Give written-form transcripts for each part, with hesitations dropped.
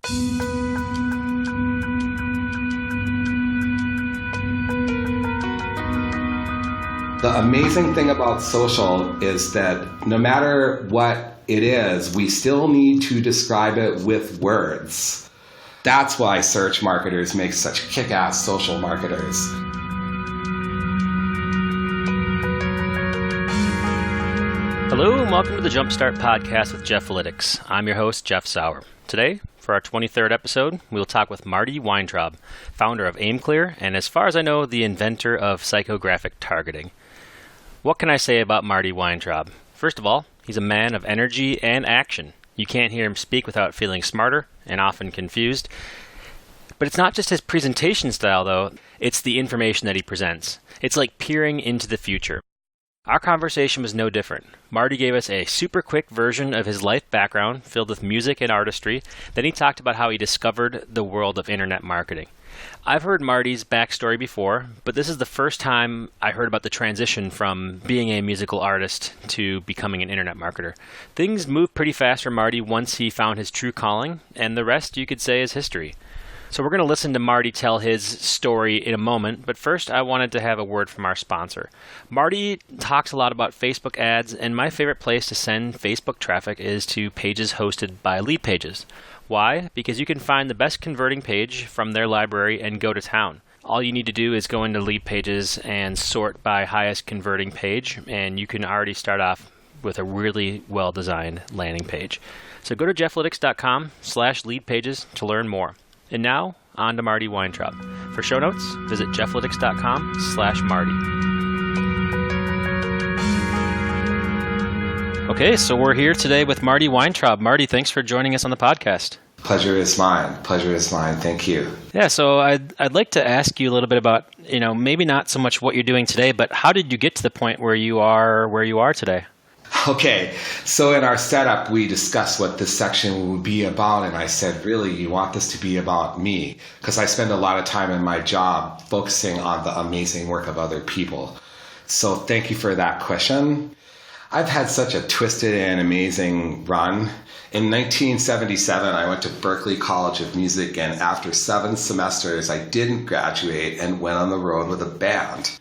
The amazing thing about social is that no matter what it is, we still need to describe it with words. That's why search marketers make such kick-ass social marketers. Hello and welcome to the Jumpstart podcast with Jeffalytics. I'm your host, Jeff Sauer. Today, for our 23rd episode, we will talk with Marty Weintraub, founder of AimClear, and as far as I know, the inventor of psychographic targeting. What can I say about Marty Weintraub? First of all, he's a man of energy and action. You can't hear him speak without feeling smarter and often confused. But it's not just his presentation style, though. It's the information that he presents. It's like peering into the future. Our conversation was no different. Marty gave us a super quick version of his life background filled with music and artistry. Then he talked about how he discovered the world of internet marketing. I've heard Marty's backstory before, but this is the first time I heard about the transition from being a musical artist to becoming an internet marketer. Things moved pretty fast for Marty once he found his true calling, and the rest, you could say, is history. So we're going to listen to Marty tell his story in a moment, but first I wanted to have a word from our sponsor. Marty talks a lot about Facebook ads, and my favorite place to send Facebook traffic is to pages hosted by Lead Pages. Why? Because you can find the best converting page from their library and go to town. All you need to do is go into Lead Pages and sort by highest converting page, and you can already start off with a really well-designed landing page. So go to jeffalytics.com/leadpages to learn more. And now, on to Marty Weintraub. For show notes, visit jeffalytics.com/Marty. Okay, so we're here today with Marty Weintraub. Marty, thanks for joining us on the podcast. Pleasure is mine. Pleasure is mine. Thank you. Yeah, so I'd like to ask you a little bit about, maybe not so much what you're doing today, but how did you get to the point where you are today? Okay, so in our setup, we discussed what this section would be about, and I said, really, you want this to be about me? Because I spend a lot of time in my job focusing on the amazing work of other people. So thank you for that question. I've had such a twisted and amazing run. In 1977, I went to Berklee College of Music, and after 7 semesters, I didn't graduate and went on the road with a band,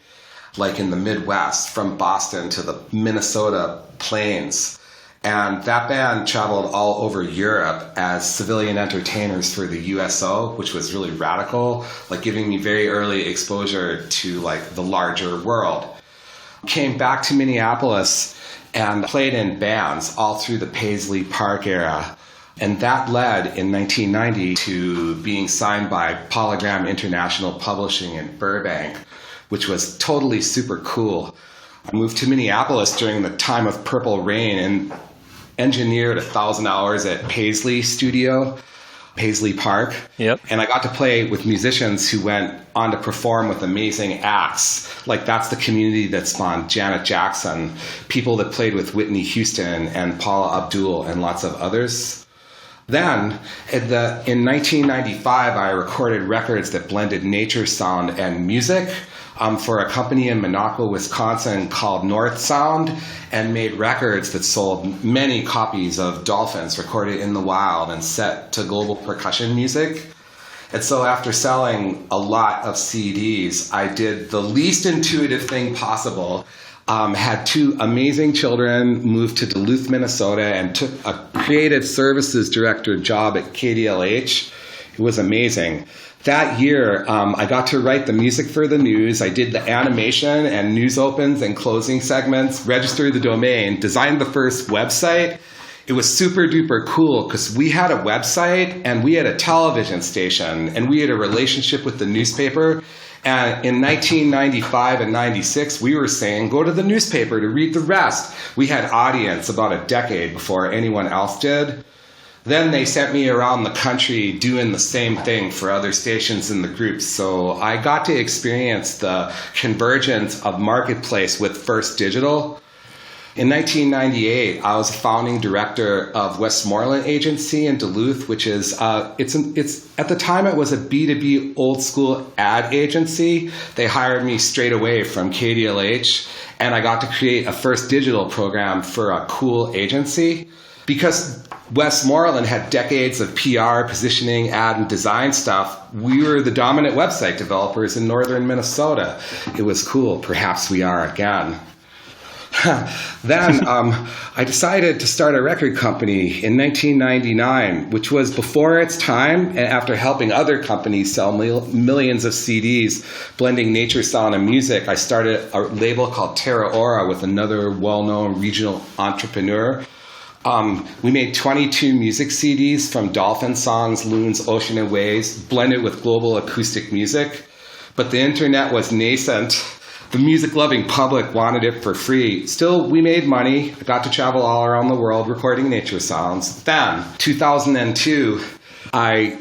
like in the Midwest, from Boston to the Minnesota plains. And that band traveled all over Europe as civilian entertainers for the USO, which was really radical, like giving me very early exposure to like the larger world. Came back to Minneapolis and played in bands all through the Paisley Park era. And that led in 1990 to being signed by Polygram International Publishing in Burbank, which was totally super cool. I moved to Minneapolis during the time of Purple Rain and engineered 1,000 hours at Paisley Studio, Paisley Park. Yep. And I got to play with musicians who went on to perform with amazing acts. Like that's the community that spawned Janet Jackson, people that played with Whitney Houston and Paula Abdul and lots of others. Then, in 1995, I recorded records that blended nature sound and music for a company in Minocqua, Wisconsin called North Sound, and made records that sold many copies of Dolphins recorded in the wild and set to global percussion music. And so after selling a lot of CDs, I did the least intuitive thing possible. Had 2 amazing children, moved to Duluth, Minnesota, and took a creative services director job at KDLH. It was amazing. That year, I got to write the music for the news. I did the animation and news opens and closing segments, registered the domain, designed the first website. It was super duper cool because we had a website and we had a television station and we had a relationship with the newspaper. And in 1995 and 96, we were saying, go to the newspaper to read the rest. We had audience about a decade before anyone else did. Then they sent me around the country doing the same thing for other stations in the group. So I got to experience the convergence of marketplace with First Digital. In 1998, I was a founding director of Westmoreland Agency in Duluth, which is, it's at the time it was a B2B old school ad agency. They hired me straight away from KDLH, and I got to create a First Digital program for a cool agency. because Westmoreland had decades of PR, positioning, ad, and design stuff, we were the dominant website developers in northern Minnesota. It was cool. Perhaps we are again. Then I decided to start a record company in 1999, which was before its time, and after helping other companies sell millions of CDs, blending nature sound and music, I started a label called Terra Aura with another well-known regional entrepreneur. We made 22 music CDs from dolphin songs, loons, ocean, and waves, blended with global acoustic music. But the internet was nascent. The music-loving public wanted it for free. Still, we made money. I got to travel all around the world recording nature sounds. Then, 2002, I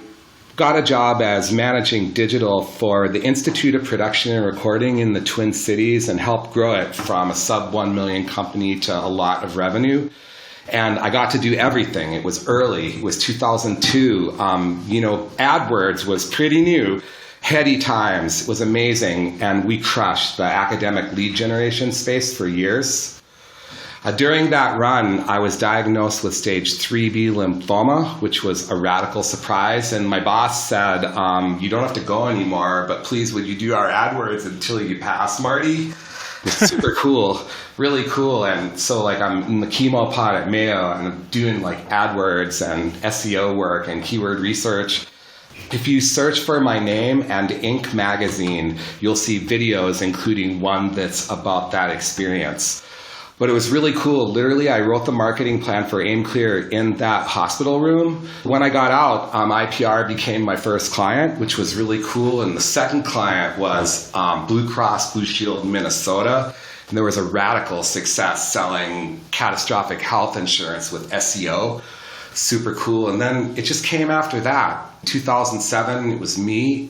got a job as managing digital for the Institute of Production and Recording in the Twin Cities and helped grow it from a sub-1 million company to a lot of revenue. And I got to do everything. It was early. It was 2002. AdWords was pretty new. Heady times. It was amazing. And we crushed the academic lead generation space for years. During that run, I was diagnosed with stage 3B lymphoma, which was a radical surprise. And my boss said, you don't have to go anymore, but please, would you do our AdWords until you pass, Marty? It's super cool, really cool. And so I'm in the chemo pod at Mayo and I'm doing AdWords and SEO work and keyword research. If you search for my name and Inc. magazine, you'll see videos, including one that's about that experience. But it was really cool. Literally, I wrote the marketing plan for AimClear in that hospital room. When I got out, IPR became my first client, which was really cool. And the second client was Blue Cross Blue Shield Minnesota. And there was a radical success selling catastrophic health insurance with SEO. Super cool. And then it just came after that. 2007, it was me.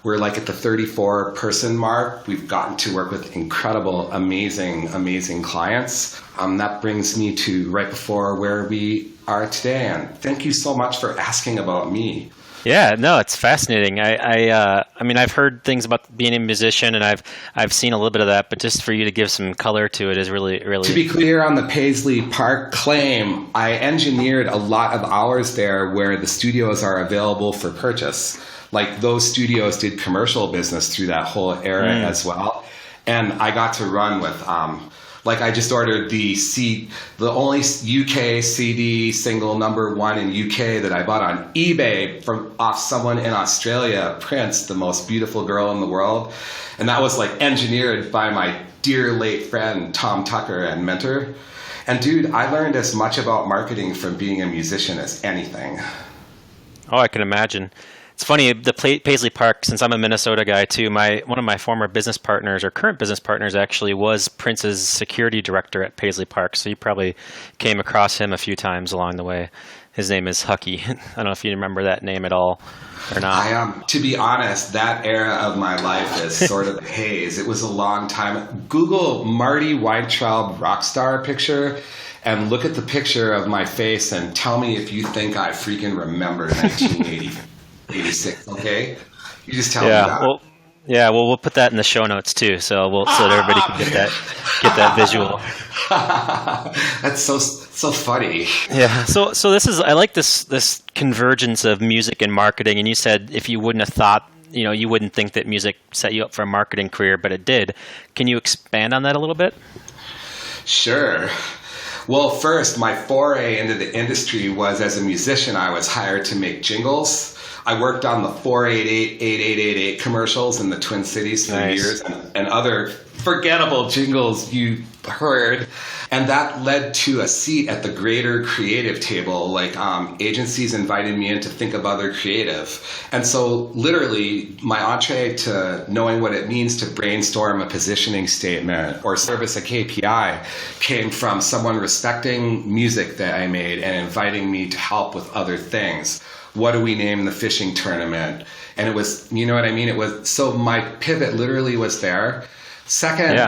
We're at the 34-person mark. We've gotten to work with incredible, amazing clients. That brings me to right before where we are today. And thank you so much for asking about me. Yeah, no, it's fascinating. I've heard things about being a musician, and I've seen a little bit of that. But just for you to give some color to it is really. To be clear on the Paisley Park claim, I engineered a lot of hours there where the studios are available for purchase. Those studios did commercial business through that whole era as well. And I got to run with, I just ordered the only UK CD single #1 in UK that I bought on eBay off someone in Australia, Prince, the most beautiful girl in the world. And that was engineered by my dear late friend, Tom Tucker and mentor. And dude, I learned as much about marketing from being a musician as anything. Oh, I can imagine. It's funny, the Paisley Park, since I'm a Minnesota guy too, one of my former business partners, or current business partners actually, was Prince's security director at Paisley Park. So you probably came across him a few times along the way. His name is Hucky. I don't know if you remember that name at all or not. To be honest, that era of my life is sort of a haze. It was a long time. Google Marty Weintraub rockstar picture and look at the picture of my face and tell me if you think I freaking remember 1986, okay? You just tell me that. Well, we'll put that in the show notes too, so that everybody can get that visual. That's so funny. Yeah. So I like this convergence of music and marketing. And you said if you wouldn't have thought, you wouldn't think that music set you up for a marketing career, but it did. Can you expand on that a little bit? Sure. Well, first, my foray into the industry was as a musician. I was hired to make jingles. I worked on the 488 8888 commercials in the Twin Cities for years and other forgettable jingles you heard. And that led to a seat at the greater creative table. Agencies invited me in to think of other creative. And so literally my entree to knowing what it means to brainstorm a positioning statement or service a KPI came from someone respecting music that I made and inviting me to help with other things. What do we name the fishing tournament? And it was, you know what I mean? It was, so my pivot literally was there. Second,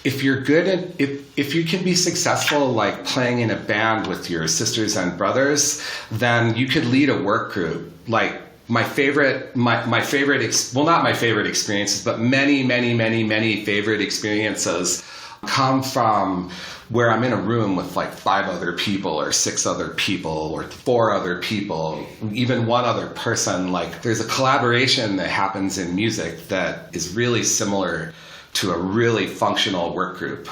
if you're good at, if you can be successful playing in a band with your sisters and brothers, then you could lead a work group. Not my favorite experiences, but many favorite experiences come from where I'm in a room with like 5 other people or 6 other people or 4 other people, even one other person. Like there's a collaboration that happens in music that is really similar to a really functional work group.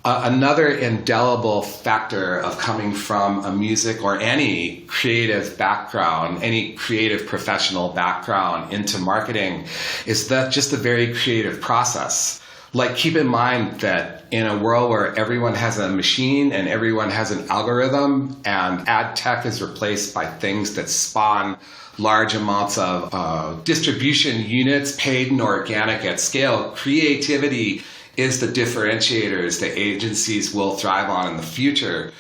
Another indelible factor of coming from a music or any creative background, any creative professional background into marketing is that just the very creative process. Like keep in mind that in a world where everyone has a machine and everyone has an algorithm and ad tech is replaced by things that spawn large amounts of distribution units, paid and organic at scale, creativity is the differentiators that agencies will thrive on in the future.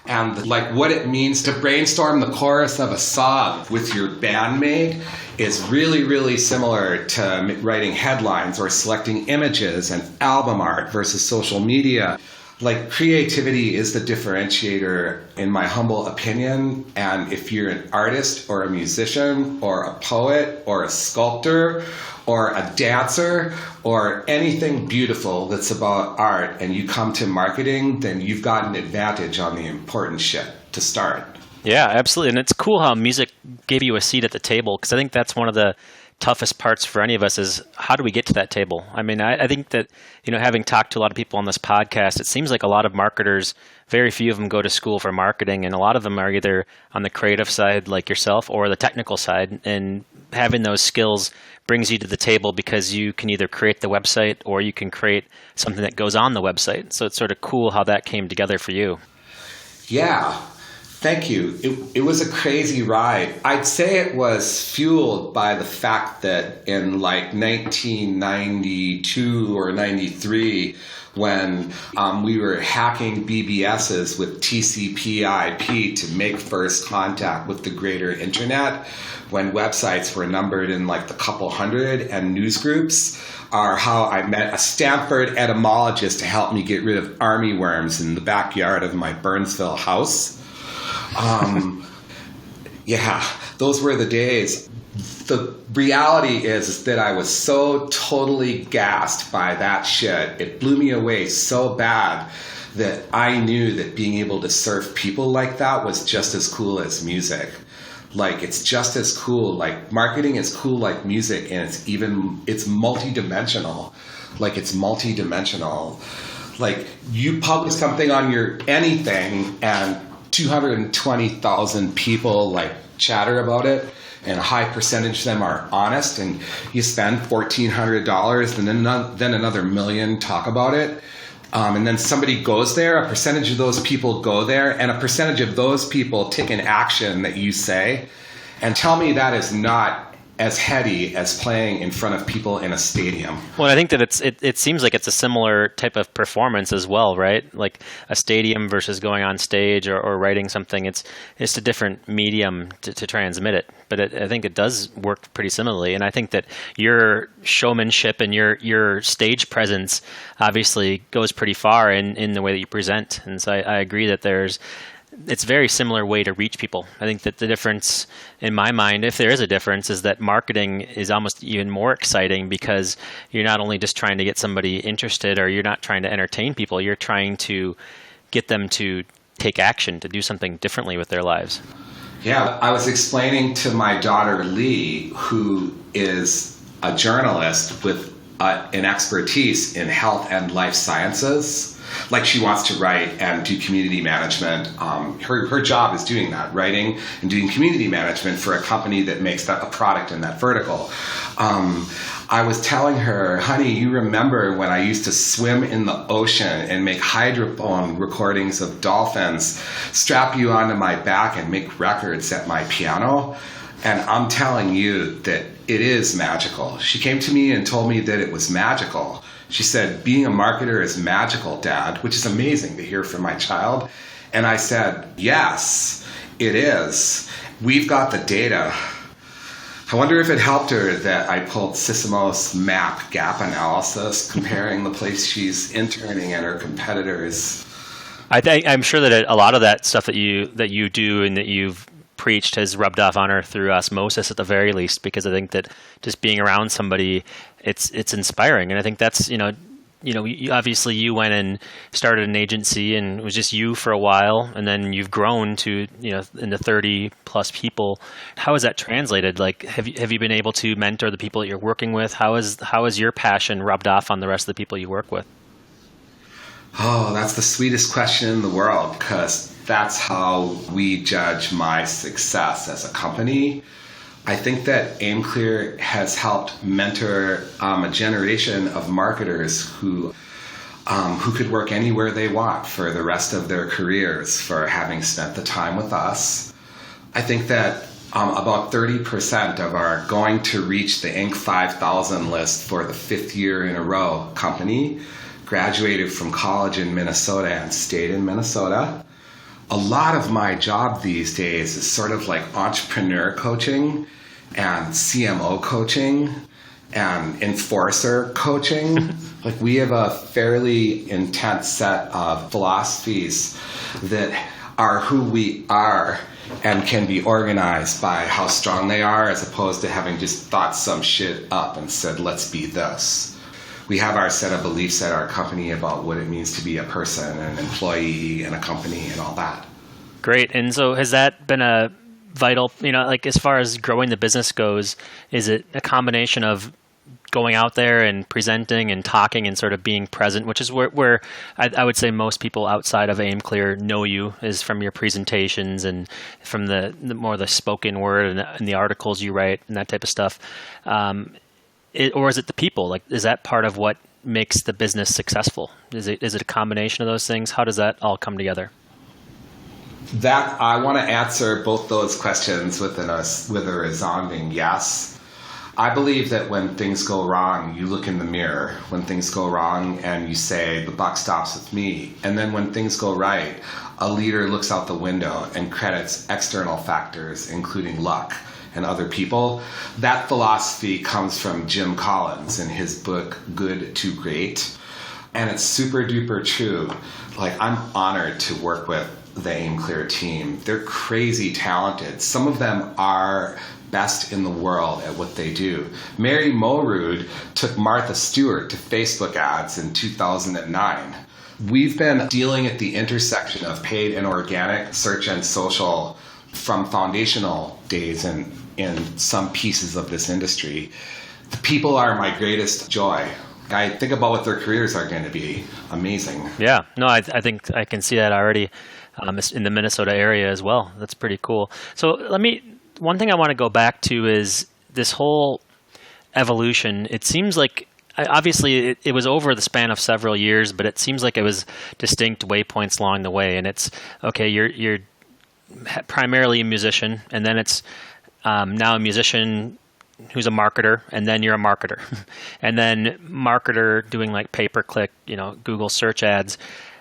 And like what it means to brainstorm the chorus of a song with your bandmate is really, really similar to writing headlines or selecting images and album art versus social media. Like creativity is the differentiator in my humble opinion. And if you're an artist or a musician or a poet or a sculptor or a dancer or anything beautiful that's about art and you come to marketing, then you've got an advantage on the important shit to start. Yeah, absolutely. And it's cool how music gave you a seat at the table, because I think that's one of the toughest parts for any of us is how do we get to that table? I mean, I think that, having talked to a lot of people on this podcast, it seems like a lot of marketers, very few of them go to school for marketing, and a lot of them are either on the creative side like yourself or the technical side. And having those skills brings you to the table because you can either create the website or you can create something that goes on the website. So it's sort of cool how that came together for you. Yeah. Thank you. It was a crazy ride. I'd say it was fueled by the fact that in like 1992 or 93, when we were hacking BBSs with TCP/IP to make first contact with the greater internet, when websites were numbered in like the couple hundred and news groups, are how I met a Stanford etymologist to help me get rid of army worms in the backyard of my Burnsville house. Yeah, those were the days. The reality is that I was so totally gassed by that shit. It blew me away so bad that I knew that being able to serve people like that was just as cool as music. Like, it's just as cool. Like, marketing is cool like music, and it's multidimensional. Like, it's multidimensional. Like, you publish something on your anything, and 220,000 people like chatter about it, and a high percentage of them are honest, and you spend $1,400 and then another million talk about it, and then somebody goes there, a percentage of those people go there, and a percentage of those people take an action that you say, and tell me that is not as heady as playing in front of people in a stadium. Well, I think that it seems like it's a similar type of performance as well, right? Like a stadium versus going on stage or writing something. It's a different medium to transmit it. But I think it does work pretty similarly. And I think that your showmanship and your stage presence obviously goes pretty far in the way that you present. And so I agree that it's a very similar way to reach people. I think that the difference in my mind, if there is a difference, is that marketing is almost even more exciting because you're not only just trying to get somebody interested, or you're not trying to entertain people, you're trying to get them to take action, to do something differently with their lives. Yeah, I was explaining to my daughter Lee, who is a journalist with an expertise in health and life sciences. Like, she wants to write and do community management. Her job is doing that, writing and doing community management for a company that makes a product in that vertical. I was telling her, honey, you remember when I used to swim in the ocean and make hydrophone recordings of dolphins, strap you onto my back and make records at my piano? And I'm telling you that it is magical. She came to me and told me that it was magical. She said, being a marketer is magical, Dad, which is amazing to hear from my child. And I said, yes, it is. We've got the data. I wonder if it helped her that I pulled Sysimo's map gap analysis comparing the place she's interning and her competitors. I'm sure that a lot of that stuff that you do and that you've preached has rubbed off on her through osmosis at the very least, because I think that just being around somebody, it's inspiring. And I think that's, obviously you went and started an agency and it was just you for a while, and then you've grown to, into 30 plus people. How has that translated? Like, have you been able to mentor the people that you're working with? How is your passion rubbed off on the rest of the people you work with? Oh, that's the sweetest question in the world, because that's how we judge my success as a company. I think that AimClear has helped mentor a generation of marketers who could work anywhere they want for the rest of their careers for having spent the time with us. I think that about 30% of our going to reach the Inc. 5000 list for the 5th year in a row company graduated from college in Minnesota and stayed in Minnesota. A lot of my job these days is sort of like entrepreneur coaching and CMO coaching and enforcer coaching. Like, we have a fairly intense set of philosophies that are who we are and can be organized by how strong they are, as opposed to having just thought some shit up and said, let's be this. We have our set of beliefs at our company about what it means to be a person and an employee and a company and all that. Great. And so has that been a vital, like, as far as growing the business goes, is it a combination of going out there and presenting and talking and sort of being present, which is where I would say most people outside of AimClear know you, is from your presentations and from the more the spoken word and the articles you write and that type of stuff. Or is it the people? Like, is that part of what makes the business successful? Is it a combination of those things? How does that all come together? That I want to answer both those questions with a resounding yes. I believe that when things go wrong, you look in the mirror. When things go wrong and you say, the buck stops with me. And then when things go right, a leader looks out the window and credits external factors, including luck and other people. That philosophy comes from Jim Collins in his book, Good to Great. And it's super duper true. Like, I'm honored to work with the AimClear team. They're crazy talented. Some of them are best in the world at what they do. Mary Morud took Martha Stewart to Facebook ads in 2009. We've been dealing at the intersection of paid and organic search and social from foundational days in some pieces of this industry. The people are my greatest joy. I think about what their careers are going to be. Amazing. Yeah, no, I think I can see that already in the Minnesota area as well. That's pretty cool. So one thing I want to go back to is this whole evolution. It seems like, obviously it was over the span of several years, but it seems like it was distinct waypoints along the way. And it's, okay, you're primarily a musician, and then it's now a musician who's a marketer, and then you're a marketer. And then marketer doing like pay-per-click, Google search ads.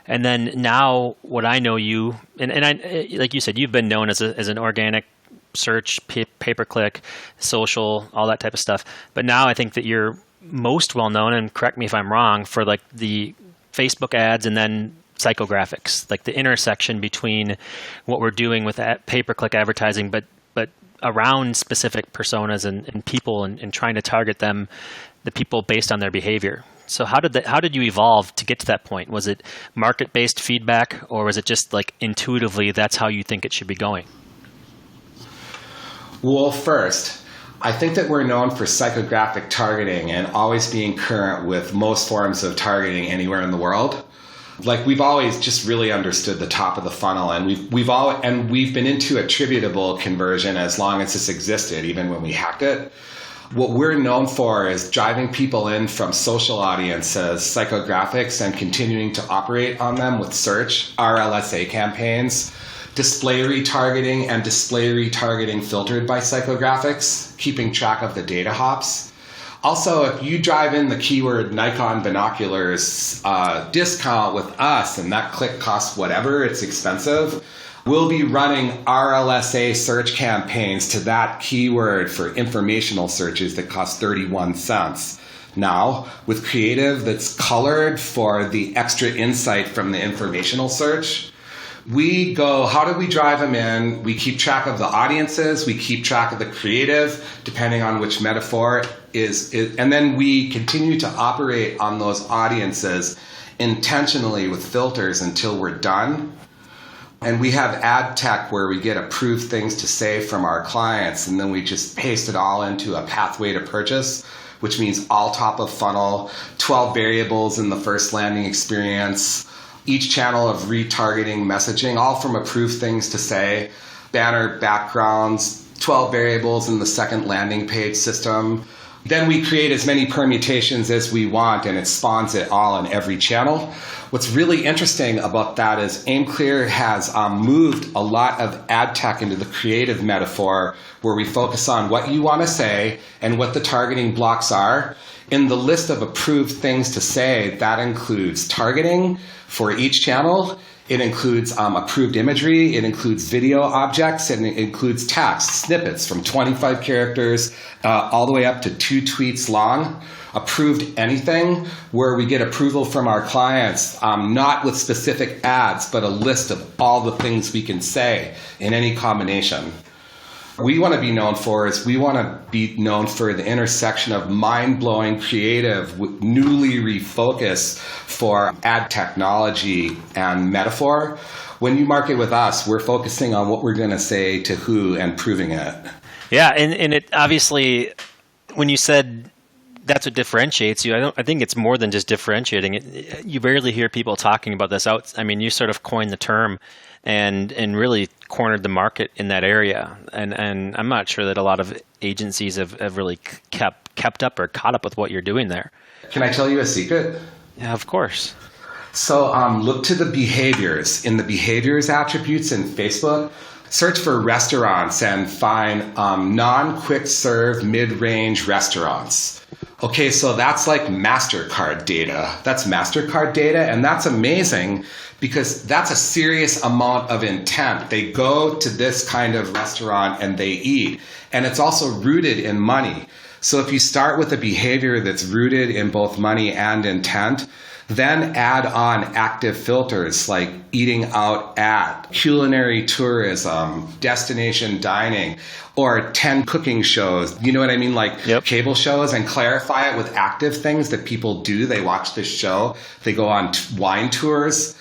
And then now what I know you, and I, like you said, you've been known as an organic search, pay-per-click, social, all that type of stuff. But now I think that you're most well known, and correct me if I'm wrong, for like the Facebook ads and then psychographics, like the intersection between what we're doing with pay-per-click advertising, but around specific personas and people and trying to target them, the people based on their behavior. So how did you evolve to get to that point? Was it market-based feedback, or was it just like intuitively that's how you think it should be going? Well, first, I think that we're known for psychographic targeting and always being current with most forms of targeting anywhere in the world. Like, we've always just really understood the top of the funnel, and we've been into attributable conversion as long as this existed, even when we hacked it. What we're known for is driving people in from social audiences, psychographics, and continuing to operate on them with search, RLSA campaigns, display retargeting, and display retargeting filtered by psychographics, keeping track of the data hops. Also, if you drive in the keyword Nikon binoculars discount with us, and that click costs whatever, it's expensive, we'll be running RLSA search campaigns to that keyword for informational searches that cost 31 cents. Now, with creative that's colored for the extra insight from the informational search, We go, how do we drive them in? We keep track of the audiences. We keep track of the creative, depending on which metaphor is. And then we continue to operate on those audiences intentionally with filters until we're done. And we have ad tech where we get approved things to say from our clients, and then we just paste it all into a pathway to purchase, which means all top of funnel, 12 variables in the first landing experience, each channel of retargeting messaging, all from approved things to say, banner backgrounds, 12 variables in the second landing page system. Then we create as many permutations as we want, and it spawns it all in every channel. What's really interesting about that is AimClear has moved a lot of ad tech into the creative metaphor, where we focus on what you want to say and what the targeting blocks are. In the list of approved things to say, that includes targeting for each channel. It includes approved imagery, it includes video objects, and it includes text snippets from 25 characters all the way up to 2 tweets long. Approved anything, where we get approval from our clients, not with specific ads, but a list of all the things we can say in any combination. We want to be known for the intersection of mind-blowing creative with newly refocused for ad technology and metaphor. When you market with us, we're focusing on what we're going to say to who and proving it. Yeah, and it obviously, when you said that's what differentiates you, I think it's more than just differentiating it. You rarely hear people talking about this out. I mean, you sort of coined the term and really cornered the market in that area. And I'm not sure that a lot of agencies have really kept up or caught up with what you're doing there. Can I tell you a secret? Yeah, of course. So look to the behaviors. In the behaviors attributes in Facebook, search for restaurants and find non-quick serve mid-range restaurants. Okay, so that's like MasterCard data. That's MasterCard data, and that's amazing because that's a serious amount of intent. They go to this kind of restaurant and they eat, and it's also rooted in money. So if you start with a behavior that's rooted in both money and intent, then add on active filters like eating out at, culinary tourism, destination dining, or 10 cooking shows. You know what I mean? Like cable shows, and clarify it with active things that people do. They watch this show. They go on wine tours.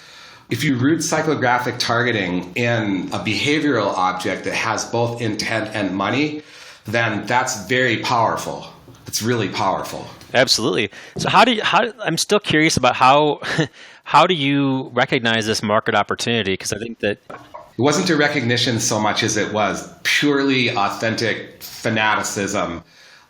If you root psychographic targeting in a behavioral object that has both intent and money, then that's very powerful. It's really powerful. Absolutely. So I'm still curious about how do you recognize this market opportunity? Because I think that it wasn't a recognition so much as it was purely authentic fanaticism.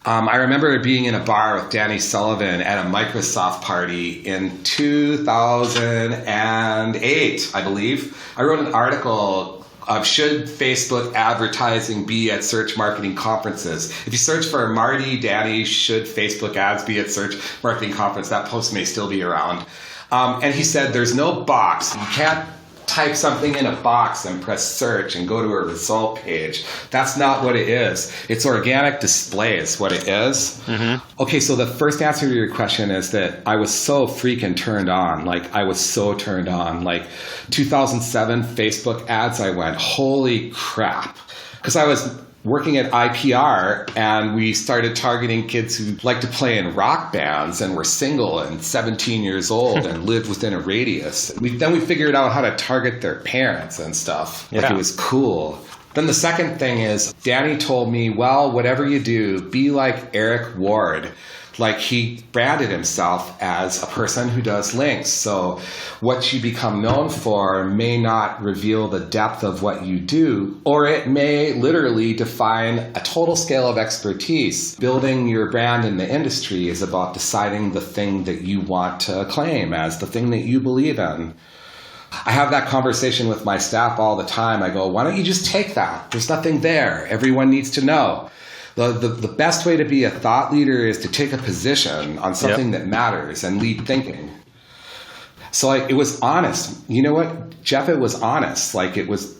I remember being in a bar with Danny Sullivan at a Microsoft party in 2008, I believe. I wrote an article of should Facebook advertising be at search marketing conferences. If you search for Marty, Danny, should Facebook ads be at search marketing conference, that post may still be around. And he said there's no box. You can't type something in a box and press search and go to a result page. That's not what it is. It's organic display is what it is. Mm-hmm. Okay, so the first answer to your question is that I was so freaking turned on. Like, I was so turned on. Like, 2007 Facebook ads, I went, holy crap. Because I was working at IPR, and we started targeting kids who like to play in rock bands and were single and 17 years old and lived within a radius. Then we figured out how to target their parents and stuff. Like, it was cool. Then the second thing is, Danny told me, well, whatever you do, be like Eric Ward. Like, he branded himself as a person who does links. So what you become known for may not reveal the depth of what you do, or it may literally define a total scale of expertise. Building your brand in the industry is about deciding the thing that you want to claim as the thing that you believe in. I have that conversation with my staff all the time. I go, why don't you just take that? There's nothing there. Everyone needs to know. The best way to be a thought leader is to take a position on something that matters and lead thinking. So, like, it was honest. You know what, Jeff? It was honest. Like, it was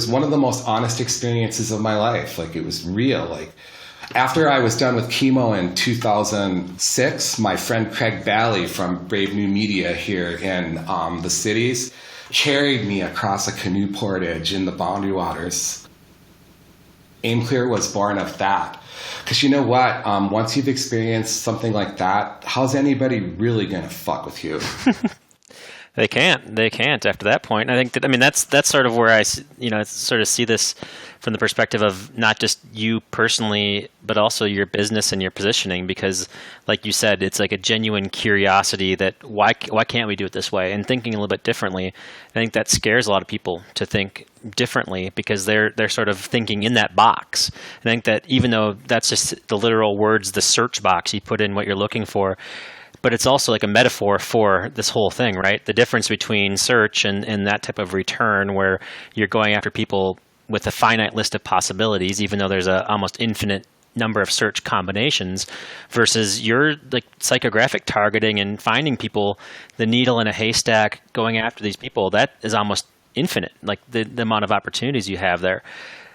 one of the most honest experiences of my life. Like, it was real. Like, after I was done with chemo in 2006, my friend Craig Bally from Brave New Media here in the cities, carried me across a canoe portage in the Boundary Waters. AimClear was born of that. Because you know what? Once you've experienced something like that, how's anybody really going to fuck with you? They can't after that point. I think that's sort of where I sort of see this from the perspective of not just you personally, but also your business and your positioning, because like you said, it's like a genuine curiosity that why can't we do it this way, and thinking a little bit differently. I think that scares a lot of people to think differently because they're sort of thinking in that box. I think that even though that's just the literal words, the search box, you put in what you're looking for, but it's also like a metaphor for this whole thing, right? The difference between search and that type of return where you're going after people with a finite list of possibilities, even though there's a almost infinite number of search combinations, versus your like psychographic targeting and finding people, the needle in a haystack, going after these people, that is almost infinite, like the amount of opportunities you have there.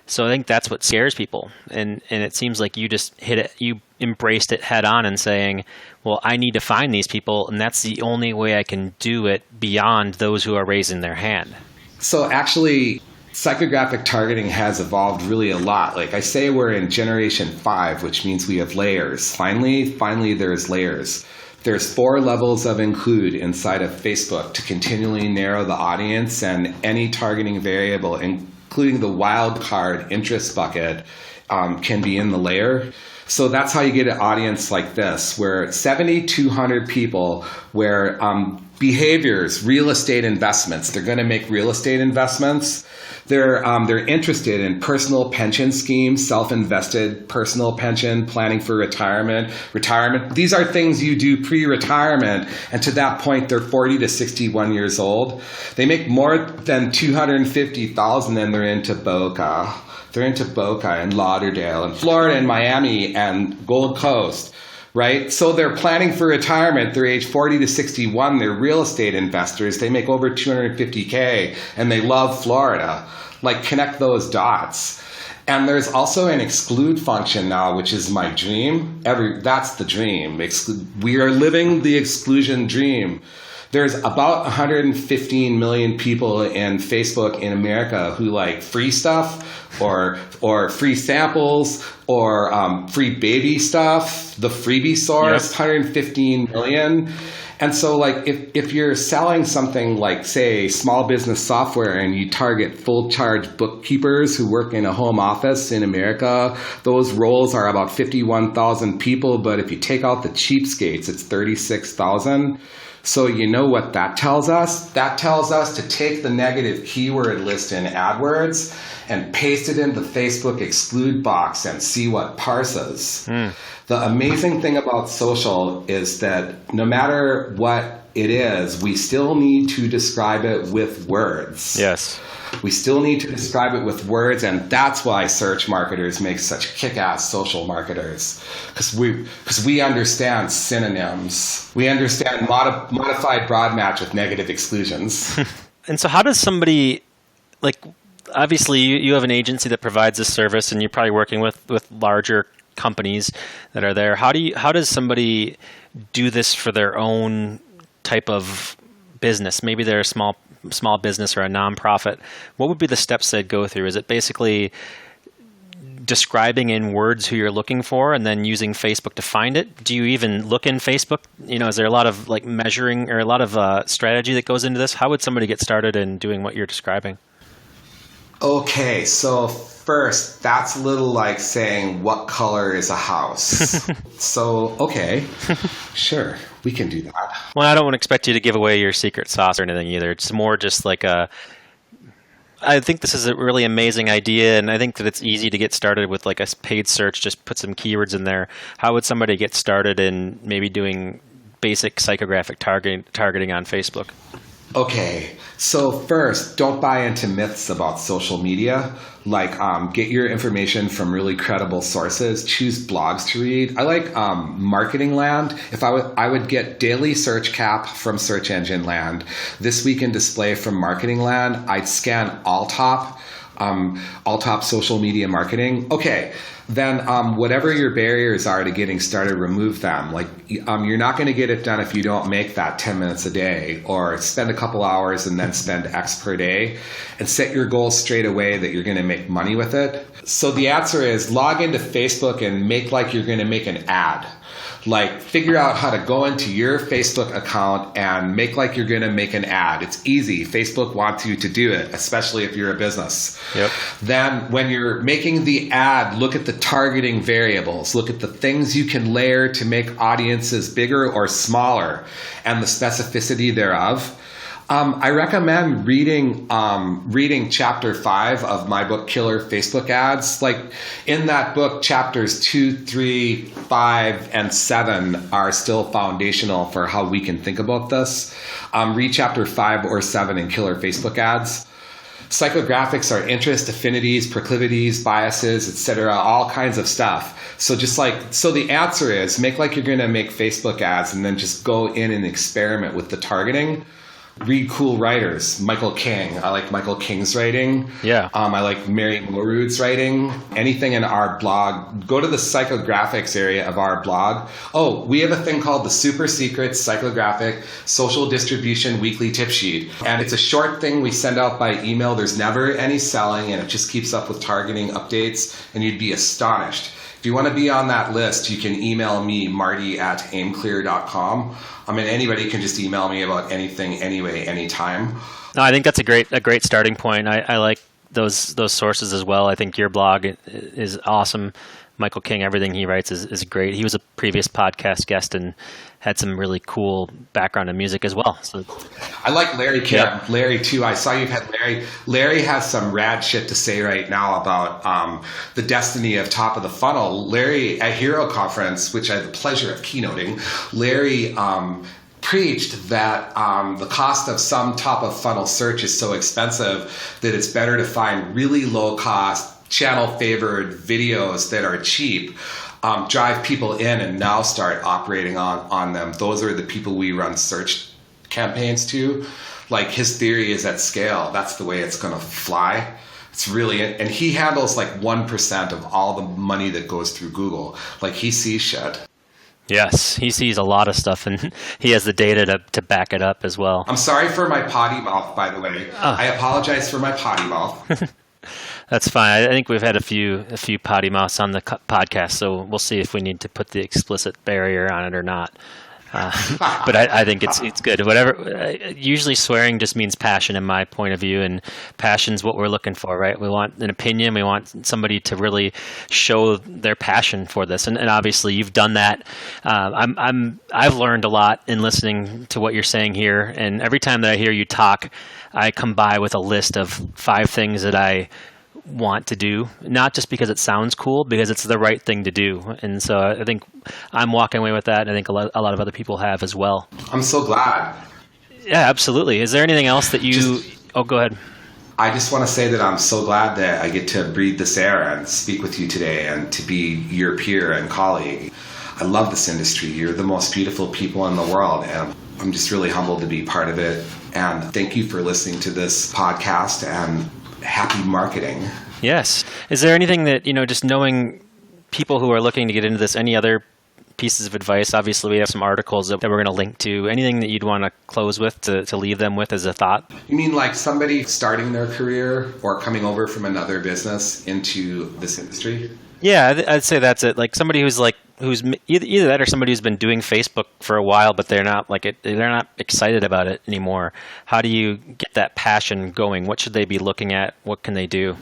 So I think that's what scares people. And it seems like you just hit it, you embraced it head on and saying, well, I need to find these people, and that's the only way I can do it beyond those who are raising their hand. So actually, psychographic targeting has evolved really a lot. Like I say, we're in generation 5, which means we have layers. Finally, there's layers. There's 4 levels of include inside of Facebook to continually narrow the audience, and any targeting variable, including the wildcard interest bucket, can be in the layer. So that's how you get an audience like this, where 7,200 people, where behaviors, real estate investments, they're going to make real estate investments. They're interested in personal pension schemes, self-invested personal pension, planning for retirement. These are things you do pre-retirement, and to that point, they're 40 to 61 years old. They make more than $250,000, and they're into Boca. They're into Boca and Lauderdale and Florida and Miami and Gold Coast, right? So they're planning for retirement. They're age 40 to 61. They're real estate investors. They make over $250K, and they love Florida. Like, connect those dots. And there's also an exclude function now, which is my dream. That's the dream. We are living the exclusion dream. There's about 115 million people in Facebook in America who like free stuff or free samples or free baby stuff, the freebie source, yep. 115 million. And so like if you're selling something like, say, small business software, and you target full charge bookkeepers who work in a home office in America, those roles are about 51,000 people. But if you take out the cheapskates, it's 36,000. So you know what that tells us? That tells us to take the negative keyword list in AdWords and paste it in the Facebook exclude box and see what parses. The amazing thing about social is that no matter what it is, we still need to describe it with words. Yes. We still need to describe it with words, and that's why search marketers make such kick-ass social marketers. Because we understand synonyms. We understand modified broad match with negative exclusions. And so how does somebody, like, obviously you have an agency that provides this service, and you're probably working with larger companies that are there. How does somebody do this for their own type of business? Maybe they're a small business or a nonprofit. What would be the steps they'd go through? Is it basically describing in words who you're looking for and then using Facebook to find it? Do you even look in Facebook? Is there a lot of like measuring or a lot of strategy that goes into this? How would somebody get started in doing what you're describing? Okay, so first, that's a little like saying, what color is a house? So, okay, sure, we can do that. Well, I don't expect you to give away your secret sauce or anything either. It's more just like I think this is a really amazing idea, and I think that it's easy to get started with like a paid search. Just put some keywords in there. How would somebody get started in maybe doing basic psychographic targeting on Facebook? Okay, so first, don't buy into myths about social media. Like, get your information from really credible sources. Choose blogs to read. I like Marketing Land. If I would get daily search cap from Search Engine Land. This Week in Display from Marketing Land. I'd scan all top social media marketing. Okay. then whatever your barriers are to getting started, remove them. Like you're not going to get it done if you don't make that 10 minutes a day, or spend a couple hours and then spend X per day, and set your goals straight away that you're going to make money with it. So the answer is log into Facebook and make like you're going to make an ad. Like figure out how to go into your Facebook account and make like you're going to make an ad. It's easy. Facebook wants you to do it, especially if you're a business. Yep. Then when you're making the ad, look at the targeting variables. Look at the things you can layer to make audiences bigger or smaller and the specificity thereof. I recommend reading chapter 5 of my book, Killer Facebook Ads. Like in that book, chapters 2, 3, 5, and 7 are still foundational for how we can think about this. Read chapter 5 or 7 in Killer Facebook Ads. Psychographics are interest, affinities, proclivities, biases, etc., all kinds of stuff. So the answer is make like you're going to make Facebook ads and then just go in and experiment with the targeting. Read cool writers. Michael King. I like Michael King's writing. Yeah. I like Mary Morud's writing. Anything in our blog. Go to the psychographics area of our blog. Oh, we have a thing called the Super Secret Psychographic Social Distribution Weekly Tip Sheet. And it's a short thing we send out by email. There's never any selling, and it just keeps up with targeting updates, and you'd be astonished. If you want to be on that list, you can email me, marty@aimclear.com. Anybody can just email me about anything, anyway, anytime. No, I think that's a great starting point. I like those sources as well. I think your blog is awesome. Michael King, everything he writes is great. He was a previous podcast guest and had some really cool background in music as well. So I like Larry Kim. Yep. Larry too. I saw you've had Larry. Larry has some rad shit to say right now about the destiny of top of the funnel. Larry at Hero Conference, which I had the pleasure of keynoting, Larry preached that the cost of some top of funnel search is so expensive that it's better to find really low cost, channel favored videos that are cheap, drive people in, and now start operating on them. Those are the people we run search campaigns to. Like his theory is at scale. That's the way it's going to fly. It's really, and he handles like 1% of all the money that goes through Google. Like he sees shit. Yes, he sees a lot of stuff, and he has the data to back it up as well. I'm sorry for my potty mouth, by the way. Oh. I apologize for my potty mouth. That's fine. I think we've had a few potty mouths on the podcast, so we'll see if we need to put the explicit barrier on it or not. But I think it's good. Whatever. Usually swearing just means passion in my point of view, and passion's what we're looking for, right? We want an opinion. We want somebody to really show their passion for this, and obviously you've done that. I've learned a lot in listening to what you're saying here, and every time that I hear you talk, I come by with a list of 5 things that I want to do, not just because it sounds cool, because it's the right thing to do. And so I think I'm walking away with that, and I think a lot of other people have as well. I'm so glad. Yeah, absolutely. Is there anything else that you... go ahead. I just want to say that I'm so glad that I get to breathe this air and speak with you today and to be your peer and colleague. I love this industry. You're the most beautiful people in the world, and I'm just really humbled to be part of it. And thank you for listening to this podcast, and happy marketing. Yes. Is there anything that, just knowing people who are looking to get into this, any other pieces of advice? Obviously, we have some articles that we're going to link to. Anything that you'd want to close with to leave them with as a thought? You mean like somebody starting their career or coming over from another business into this industry? Yeah, I'd say that's it. Like somebody who's either that or somebody who's been doing Facebook for a while, but they're not excited about it anymore. How do you get that passion going? What should they be looking at? What can they do?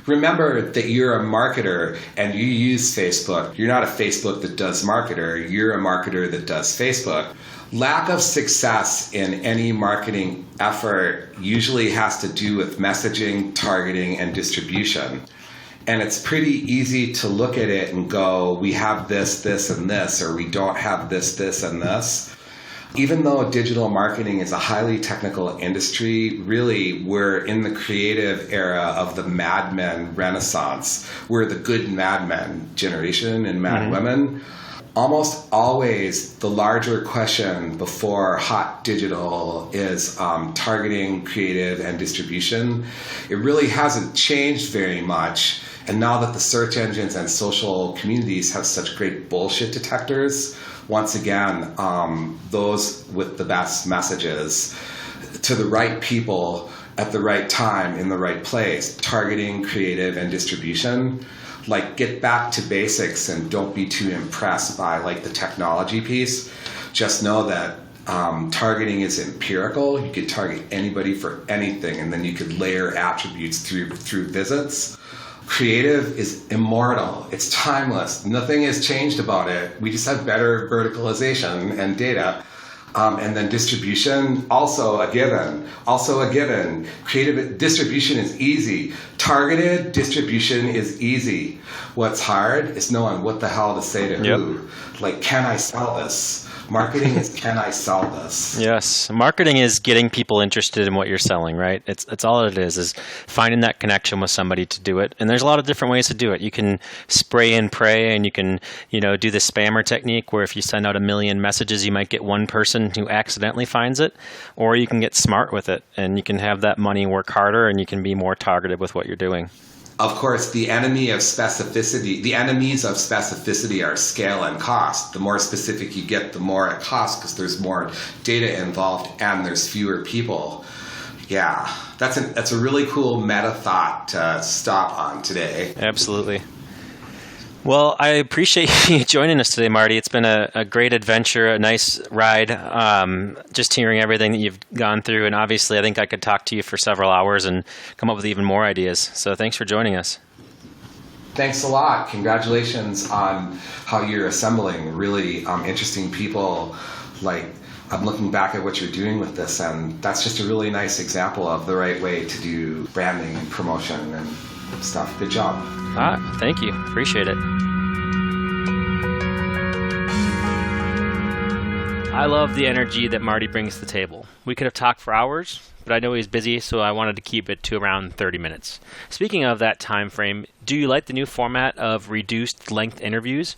Remember that you're a marketer and you use Facebook. You're not a Facebook that does marketer. You're a marketer that does Facebook. Lack of success in any marketing effort usually has to do with messaging, targeting, and distribution. And it's pretty easy to look at it and go, we have this, this, and this, or we don't have this, this, and this. Even though digital marketing is a highly technical industry, really we're in the creative era of the Mad Men Renaissance. We're the good Mad Men generation and Mad Women. Almost always the larger question before hot digital is targeting, creative, and distribution. It really hasn't changed very much. And now that the search engines and social communities have such great bullshit detectors, once again, those with the best messages to the right people at the right time in the right place, targeting, creative, and distribution. Like, get back to basics and don't be too impressed by like the technology piece. Just know that targeting is empirical. You could target anybody for anything, and then you could layer attributes through visits. Creative is immortal. It's timeless. Nothing has changed about it. We just have better verticalization and data. And then distribution, also a given. Creative distribution is easy. Targeted distribution is easy. What's hard is knowing what the hell to say to who. Like, can I sell this? Marketing is, can I sell this? Yes. Marketing is getting people interested in what you're selling, right? It's all it is finding that connection with somebody to do it. And there's a lot of different ways to do it. You can spray and pray, and you can, do the spammer technique where if you send out 1 million messages, you might get one person who accidentally finds it, or you can get smart with it and you can have that money work harder and you can be more targeted with what you're doing. Of course, the enemies of specificity are scale and cost. The more specific you get, the more it costs because there's more data involved and there's fewer people. Yeah, that's a really cool meta thought to stop on today. Absolutely. Well, I appreciate you joining us today, Marty. It's been a great adventure, a nice ride, just hearing everything that you've gone through. And obviously, I think I could talk to you for several hours and come up with even more ideas. So thanks for joining us. Thanks a lot. Congratulations on how you're assembling really interesting people. Like, I'm looking back at what you're doing with this, and that's just a really nice example of the right way to do branding and promotion and stuff. Good job. Thank you. Appreciate it. I love the energy that Marty brings to the table. We could have talked for hours, but I know he's busy, so I wanted to keep it to around 30 minutes. Speaking of that time frame, do you like the new format of reduced length interviews?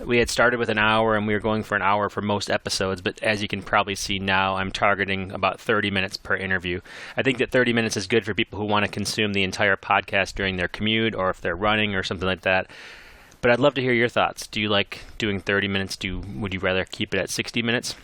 We had started with an hour, and we were going for an hour for most episodes, but as you can probably see now, I'm targeting about 30 minutes per interview. I think that 30 minutes is good for people who want to consume the entire podcast during their commute or if they're running or something like that. But I'd love to hear your thoughts. Do you like doing 30 minutes? Would you rather keep it at 60 minutes?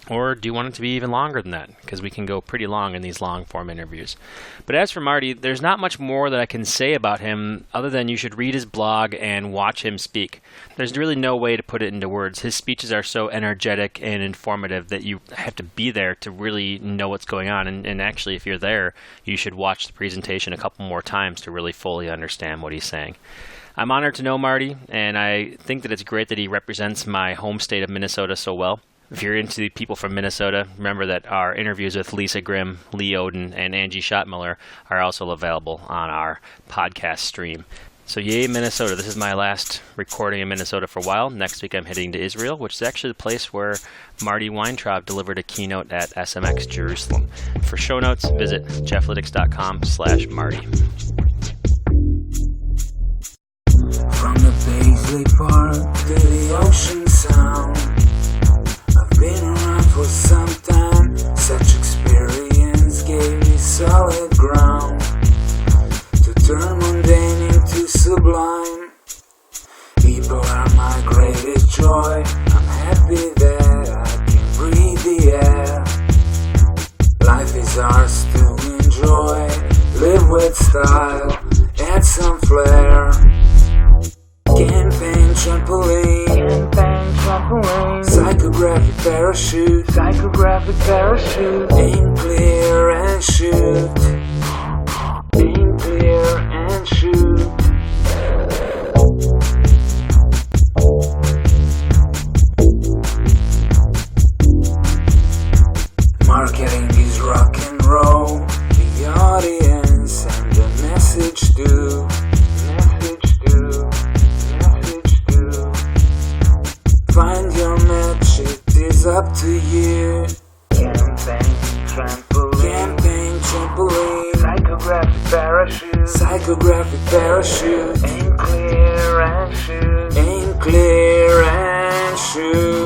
Or do you want it to be even longer than that? Because we can go pretty long in these long-form interviews. But as for Marty, there's not much more that I can say about him other than you should read his blog and watch him speak. There's really no way to put it into words. His speeches are so energetic and informative that you have to be there to really know what's going on. And actually, if you're there, you should watch the presentation a couple more times to really fully understand what he's saying. I'm honored to know Marty, and I think that it's great that he represents my home state of Minnesota so well. If you're into the people from Minnesota, remember that our interviews with Lisa Grimm, Lee Oden, and Angie Schottmiller are also available on our podcast stream. So yay, Minnesota. This is my last recording in Minnesota for a while. Next week I'm heading to Israel, which is actually the place where Marty Weintraub delivered a keynote at SMX Jerusalem. For show notes, visit jeffalytics.com/Marty. From the Paisley Park to the ocean sound, I've been around for some time. Such experience gave me solid ground to turn mundane into sublime. People are my greatest joy. I'm happy that I can breathe the air. Life is ours to enjoy. Live with style, add some flair. Campaign trampoline, psychographic parachute, aim clear and shoot, aim clear and shoot. Marketing is rock and roll, the audience and the message do. Find your match, it is up to you. Campaign trampoline, psychographic parachute, aim clear and shoot, aim clear and shoot.